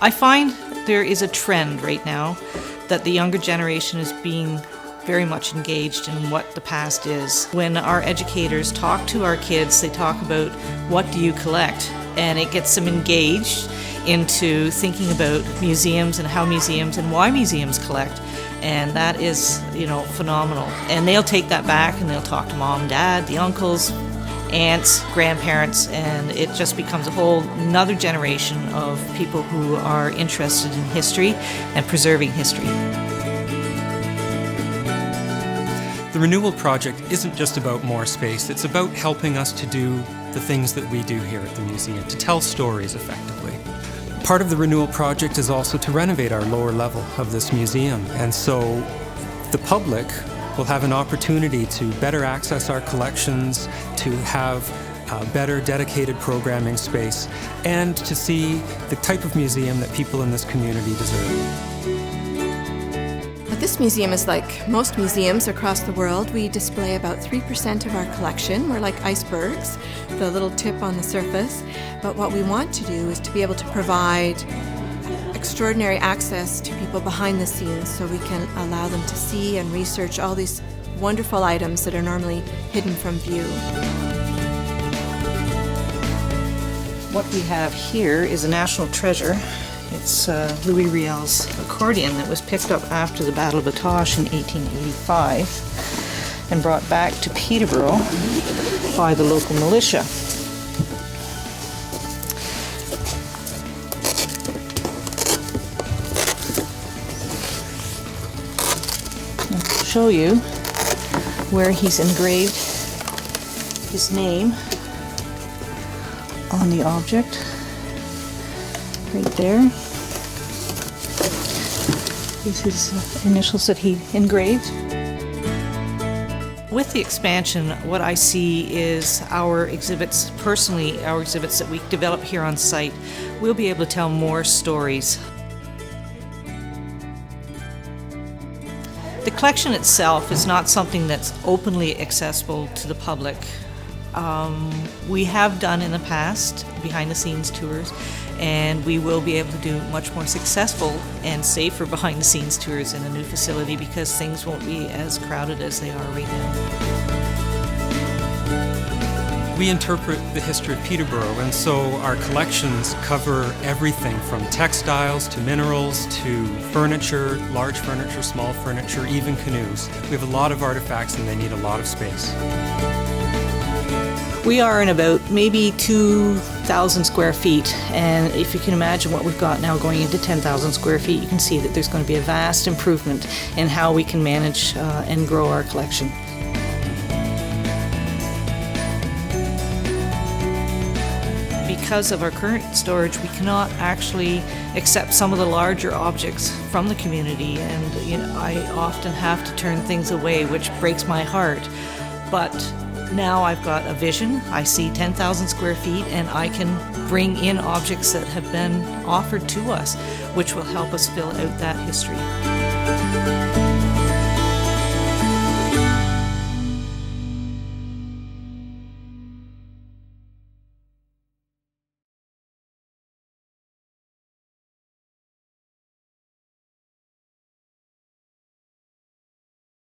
I find there is a trend right now that the younger generation is being very much engaged in what the past is. When our educators talk to our kids, they talk about what do you collect, and it gets them engaged into thinking about museums and how museums and why museums collect. And that is, phenomenal. And they'll take that back and they'll talk to mom, dad, the uncles, aunts, grandparents, and it just becomes a whole another generation of people who are interested in history and preserving history. The Renewal project isn't just about more space, it's about helping us to do the things that we do here at the museum, to tell stories effectively. Part of the Renewal project is also to renovate our lower level of this museum, and so the public will have an opportunity to better access our collections, to have better dedicated programming space, and to see the type of museum that people in this community deserve. This museum is like most museums across the world. We display about 3% of our collection. We're like icebergs, the little tip on the surface. But what we want to do is to be able to provide extraordinary access to people behind the scenes so we can allow them to see and research all these wonderful items that are normally hidden from view. What we have here is a national treasure. It's Louis Riel's accordion that was picked up after the Battle of Batoche in 1885 and brought back to Peterborough by the local militia. I'll show you where he's engraved his name on the object. Right there. These are his initials that he engraved. With the expansion, what I see is our exhibits, personally our exhibits that we develop here on site, we'll be able to tell more stories. The collection itself is not something that's openly accessible to the public. We have done in the past behind-the-scenes tours, and we will be able to do much more successful and safer behind-the-scenes tours in a new facility because things won't be as crowded as they are right now. We interpret the history of Peterborough, and so our collections cover everything from textiles to minerals to furniture, large furniture, small furniture, even canoes. We have a lot of artifacts and they need a lot of space. We are in about maybe 2,000 square feet, and if you can imagine what we've got now going into 10,000 square feet, you can see that there's going to be a vast improvement in how we can manage and grow our collection. Because of our current storage, we cannot actually accept some of the larger objects from the community, and I often have to turn things away, which breaks my heart. But now I've got a vision. I see 10,000 square feet and I can bring in objects that have been offered to us, which will help us fill out that history.